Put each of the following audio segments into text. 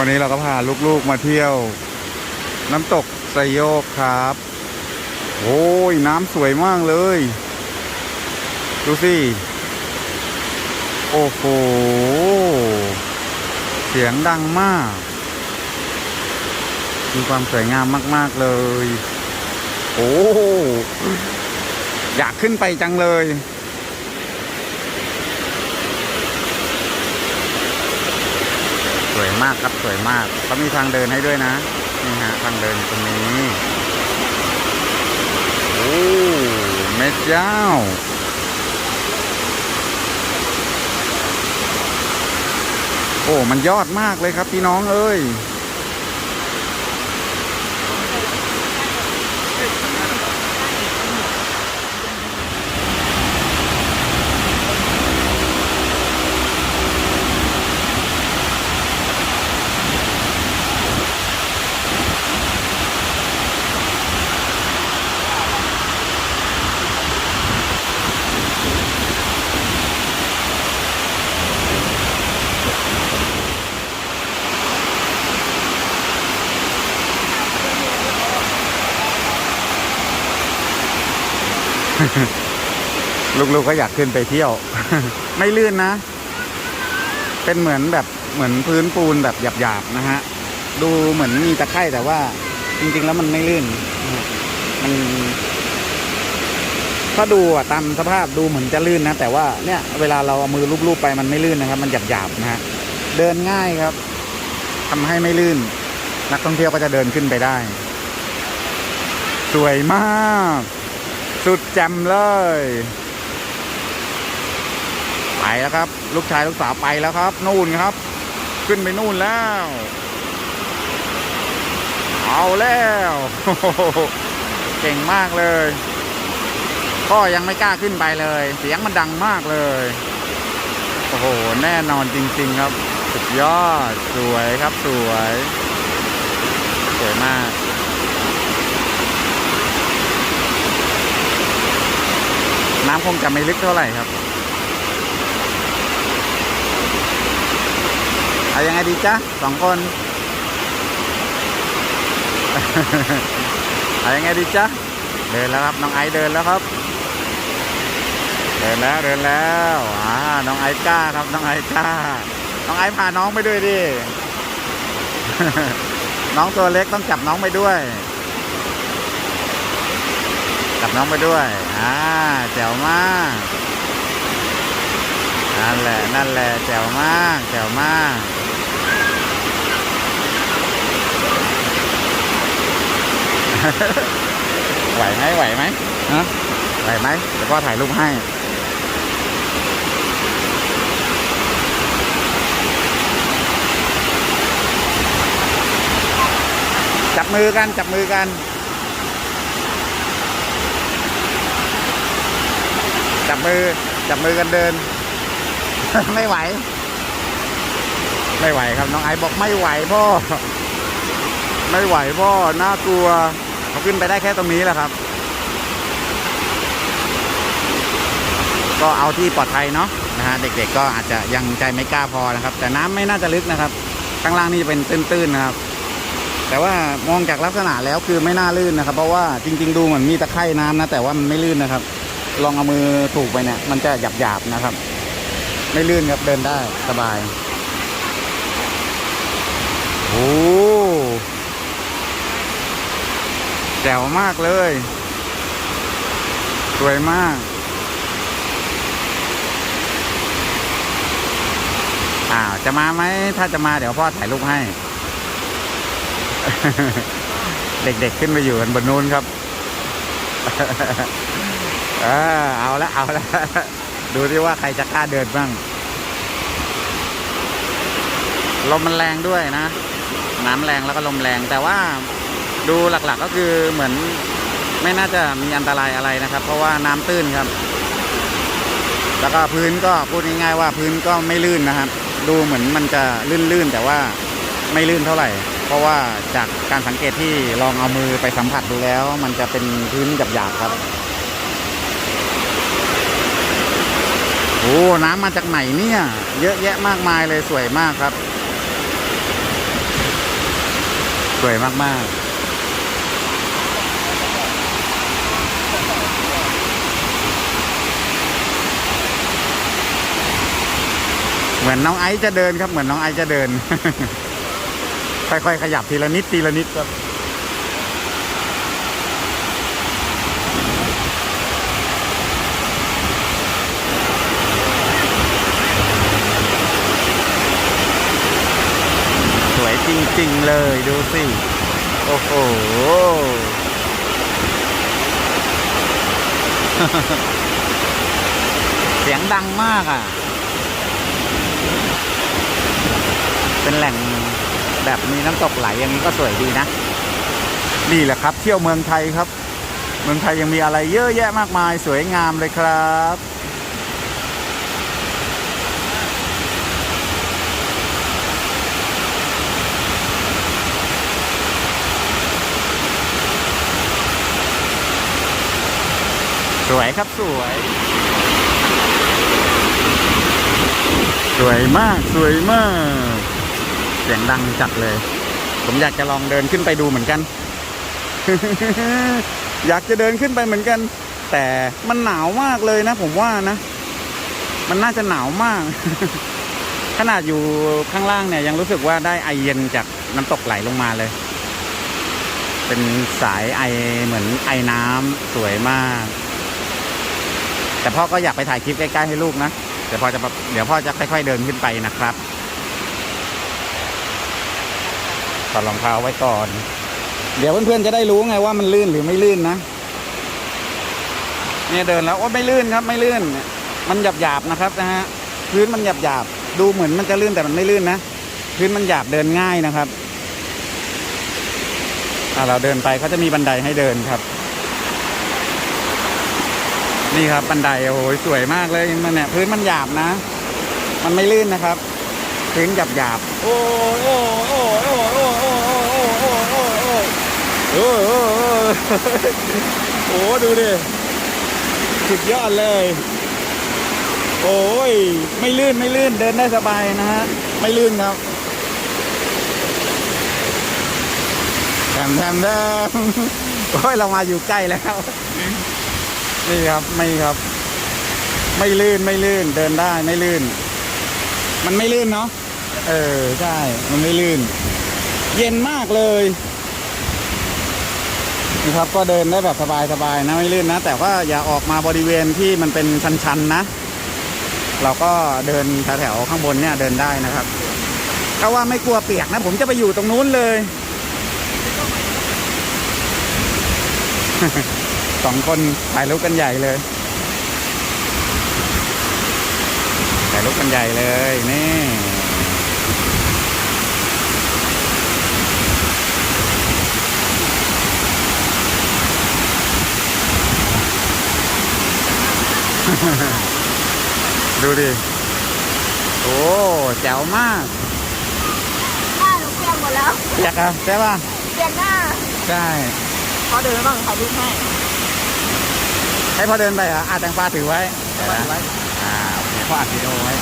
วันนี้เราก็พาลูกๆมาเที่ยวน้ำตกไซโยกครับโอ้ยน้ำสวยมากเลยดูสิโอ้โหเสียงดังมากมีความสวยงามมากๆเลยโอ้อยากขึ้นไปจังเลยสวยมากครับสวยมากเขามีทางเดินให้ด้วยนะนี่ฮะทางเดินตรงนี้โอ้แม่เจ้าโอ้มันยอดมากเลยครับพี่น้องเอ้ย ลูกๆก็อยากขึ้นไปเที่ยว ไม่ลื่นนะเป็นเหมือนแบบเหมือนพื้นปูนแบบหยาบๆนะฮะดูเหมือนมีตะไคร่แต่ว่าจริงๆแล้วมันไม่ลื่นมันถ้าดูตามสภาพดูเหมือนจะลื่นนะแต่ว่าเนี่ยเวลาเราเอามือลูบๆไปมันไม่ลื่นนะครับมันหยาบๆนะฮะเดินง่ายครับทำให้ไม่ลื่นนักท่องเที่ยวก็จะเดินขึ้นไปได้สวยมากสุดแจ่มเลยไปแล้วครับลูกชายลูกสาวไปแล้วครับนู่นครับขึ้นไปนู่นแล้วเอาแล้วเก่งมากเลยพ่อยังไม่กล้าขึ้นไปเลยเสียงมันดังมากเลยโอ้โหแน่นอนจริงๆครับสุดยอดสวยครับสวยสวยมากน้ำคงจะไม่ลึกเท่าไหร่ครับเอายังไงดีจ๊ะ2 คน เอายังไงดีจ๊ะเดินแล้วครับน้องไอซ์เดินแล้วครับเดินแล้วน้องไอซ์กล้าครับน้องไอซ์กล้าน้องไอซ์พาน้องไปด้วยดิ น้องตัวเล็กต้องจับน้องไปด้วยจับน้องไปด้วยแจ๋วมากนั่นแหละแจ๋วมากแจ๋วมากไหวไหมฮะไหวไหมเดี๋ยวพ่อถ่ายรูปให้จับมือกันจับมือกันกันเดิน ไม่ไหวครับน้องไอซ์บอกไม่ไหวพ่อน่ากลัวเขาขึ้นไปได้แค่ตรงนี้แหละครับก็เอาที่ปลอดภัยเนาะนะฮะเด็กๆก็อาจจะยังใจไม่กล้าพอนะครับแต่น้ำไม่น่าจะลึกนะครับข้างล่างนี่จะเป็นตื้นๆนะครับแต่ว่ามองจากลักษณะแล้วคือไม่น่าลื่นนะครับเพราะว่าจริงๆดูเหมือนมีตะไคร่น้ำนะแต่ว่ามันไม่ลื่นนะครับลองเอามือถูกไปเนี่ยมันจะหยาบๆนะครับไม่ลื่นครับเดินได้สบายโอ้แจ๋วมากเลยสวยมากจะมาไหมถ้าจะมาเดี๋ยวพ่อถ่ายรูปให้ เด็กๆขึ้นไปอยู่กันบนนู้นครับ เอาละดูที่ว่าใครจะกล้าเดินบ้างลมมันแรงด้วยนะน้ำแรงแล้วก็ลมแรงแต่ว่าดูหลักๆก็คือเหมือนไม่น่าจะมีอันตรายอะไรนะครับเพราะว่าน้ำตื้นครับแล้วก็พื้นก็พูดง่ายๆว่าพื้นก็ไม่ลื่นนะครับดูเหมือนมันจะลื่นๆแต่ว่าไม่ลื่นเท่าไหร่เพราะว่าจากการสังเกตที่ลองเอามือไปสัมผัสดูแล้วมันจะเป็นพื้นหยาบๆครับโอ้น้ำมาจากไหนเนี่ยเยอะแยะมากมายเลยสวยมากครับ วยมากๆเหมือนน้องไอซ์จะเดินครับเหมือนน้องไอซ์จะเดิน ค่อยๆขยับทีละนิดทีละนิดครับสวยจริงๆเลยดูสิโอ้โห เสียงดังมากอ่ะเป็นแหล่งแบบมีน้ำตกไหลอย่างนี้ก็สวยดีนะนี่แหละครับเที่ยวเมืองไทยครับเมืองไทยยังมีอะไรเยอะแยะมากมายสวยงามเลยครับสวยครับสวยสวยมากสวยมากเสียงดังจัดเลยผมอยากจะลองเดินขึ้นไปดูเหมือนกัน อยากจะเดินขึ้นไปเหมือนกันแต่มันหนาวมากเลยนะผมว่านะมันน่าจะหนาวมาก ขนาดอยู่ข้างล่างเนี่ยยังรู้สึกว่าได้ไอเย็นจากน้ำตกไหลลงมาเลยเป็นสายไอเหมือนไอน้ำสวยมากแต่พ่อก็อยากไปถ่ายคลิปใกล้ๆให้ลูกนะเดี๋ยวพ่อจะค่อยๆเดินขึ้นไปนะครับถอดรองเท้าไว้ก่อนเดี๋ยวเพื่อนๆจะได้รู้ไงว่ามันลื่นหรือไม่ลื่นนะเนี่ยเดินแล้วโอ้ไม่ลื่นครับไม่ลื่นมันหยาบๆนะครับนะฮะพื้นมันหยาบๆดูเหมือนมันจะลื่นแต่มันไม่ลื่นนะพื้นมันหยาบเดินง่ายนะครับเราเดินไปเขาจะมีบันไดให้เดินครับนี่ครับบันไดโอ้โหสวยมากเลยมันเนี่ยพื้นมันหยาบนะมันไม่ลื่นนะครับพื้นหยาบๆโอ้โอ้โอ้โอ้โอ้โอ้โอ้โอ้โอ้โอ้โอ้โอ้ดูดิสุดยอดเลยโอ้ยไม่ลื่นเดินได้สบายนะฮะไม่ลื่นครับแถมโอ้ยเรามาอยู่ใกล้แล้วนี่ครับไม่ครับไม่ลื่นเดินได้ไม่ลื่นมันไม่ลื่นเนาะใช่มันไม่ลื่นเย็นมากเลยนี่ครับก็เดินได้แบบสบายนะไม่ลื่นนะแต่ว่าอย่าออกมาบริเวณที่มันเป็นชันๆนะเราก็เดินแถวๆข้างบนเนี่ยเดินได้นะครับถ้าว่าไม่กลัวเปียกนะผมจะไปอยู่ตรงนู้นเลยสองคนถ่ายรูปกันใหญ่เลยถ่ายรูปกันใหญ่เลยนี่ดูดิโอ้แจ๋วมากหน้าหนูเปียกหมดแล้วเปียกอ่ะใช่ป่ะเปียกหน้าใช่พอเดินบ้างถ่ายรูปให้พอเดินไปอ่ะแตงฟ้าถือไว้โอเคพ่ออัดวิดีโอไว้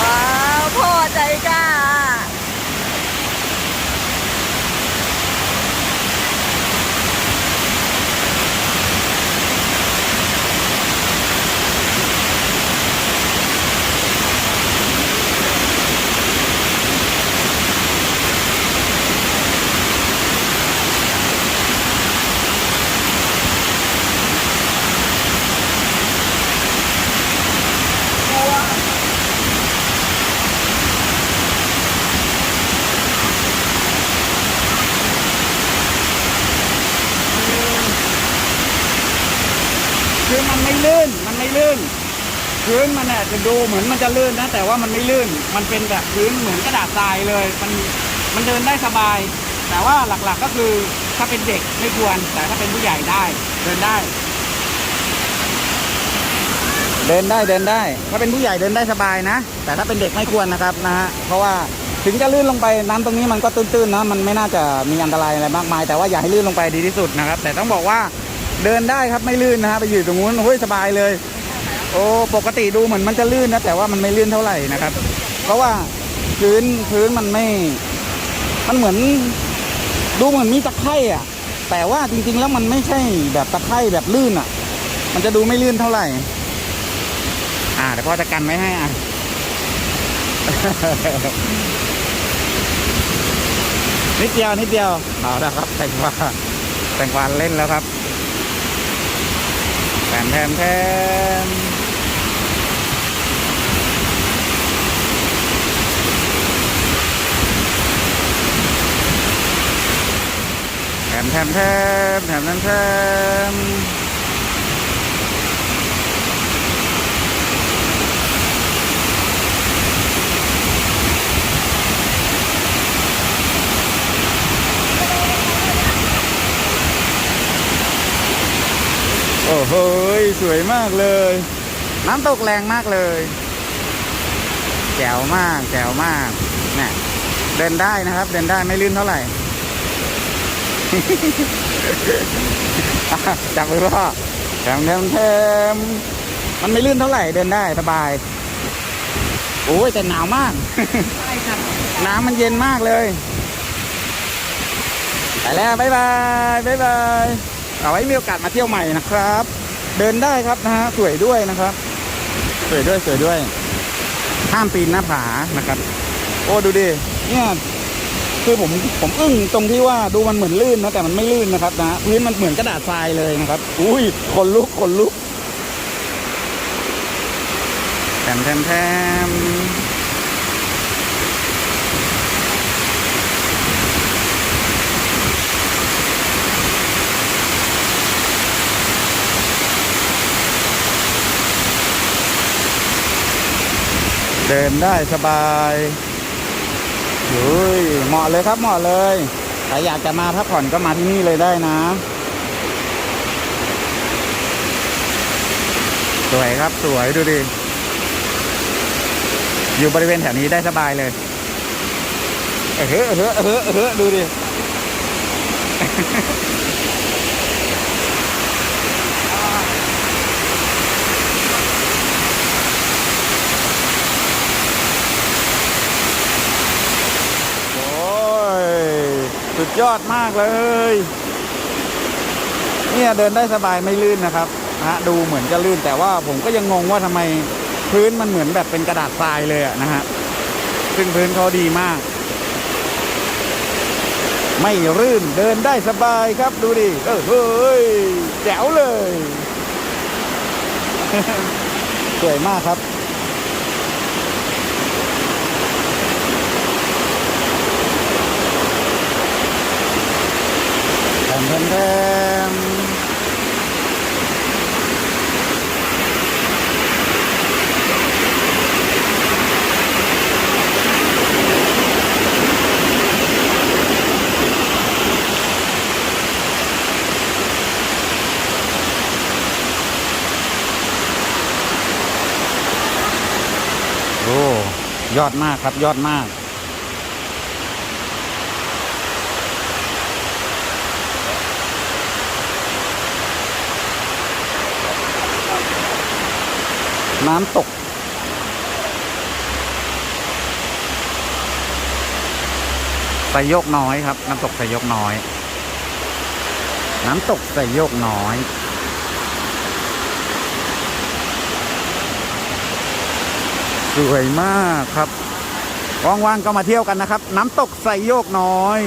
ว้าวพ่อใจกล้าคือมันไม่ลื่นพื้นมันเนี่ยจะดูเหมือนมันจะลื่นนะแต่ว่ามันไม่ลื่นมันเป็นแบบพื้นเหมือนกระดาษทรายเลยมันเดินได้สบายแต่ว่าหลักๆก็คือถ้าเป็นเด็กไม่ควรแต่ถ้าเป็นผู้ใหญ่ได้เดินได้ถ้าเป็นผู้ใหญ่เดินได้สบายนะแต่ถ้าเป็นเด็กไม่ควรนะครับนะฮะเพราะว่า ถึงจะลื่นลงไปน้ำตรงนี้มันก็ตื้นๆนะมันไม่น่าจะมีอันตรายอะไรมากมายแต่ว่าอย่าให้ลื่นลงไปดีที่สุดนะครับแต่ต้องบอกว่าเดินได้ครับไม่ลื่นนะครับไปอยู่ตรงนู้นโอ้ยสบายเลยโอ้ปกติดูเหมือนมันจะลื่นนะแต่ว่ามันไม่ลื่นเท่าไหร่นะครับเพราะว่าพื้นมันไม่มันเหมือนดูเหมือนมีตะไคร่อ่ะแต่ว่าจริงๆแล้วมันไม่ใช่แบบตะไคร่แบบลื่นอ่ะมันจะดูไม่ลื่นเท่าไหร่เดี๋ยวพ่อจะกันไว้ให้นิดเดียวเอาละครับแตงกวาเล่นแล้วครับแทนโอ้โหสวยมากเลยน้ำตกแรงมากเลยแจ๋วมากเนี่ยเดินได้นะครับเดินได้ไม่ลื่นเท่าไหร่ จับมือพ่อแถมมันไม่ลื่นเท่าไหร่เดินได้สบายโอ้ยแต่หนาวมาก น้ำมันเย็นมากเลยไปแล้วบ๊ายบายเอาไว้มีโอกาสมาเที่ยวใหม่นะครับ เดินได้ครับนะฮะสวยด้วยนะครับสวยด้วยห้ามปีนหน้าผานะครับโอ้ดูดิเนี่ยคือผมอึ้งตรงที่ว่าดูมันเหมือนลื่นนะแต่มันไม่ลื่นนะครับนะพื้นมันเหมือนกระดาษทรายเลยนะครับอุ้ยขนลุกแถมเดินได้สบายเหมาะเลยครับเหมาะเลยใครอยากจะมาพักผ่อนก็มาที่นี่เลยได้นะสวยครับสวยดูดิอยู่บริเวณแถวนี้ได้สบายเลยดูดิ สุดยอดมากเลยเนี่ยเดินได้สบายไม่ลื่นนะครับดูเหมือนจะลื่นแต่ว่าผมก็ยังงงว่าทำไมพื้นมันเหมือนแบบเป็นกระดาษทรายเลยนะฮะซึ่งพื้นเขาดีมากไม่ลื่นเดินได้สบายครับดูดิเฮ้ยแจ๋วเลย สวยมากครับแถมโอ้ยอดมากครับยอดมากน้ำตกไซโยกน้อยครับน้ำตกไซโยกน้อยน้ำตกไซโยกน้อยสวยมากครับว่างๆก็มาเที่ยวกันนะครับน้ำตกไซโยกน้อย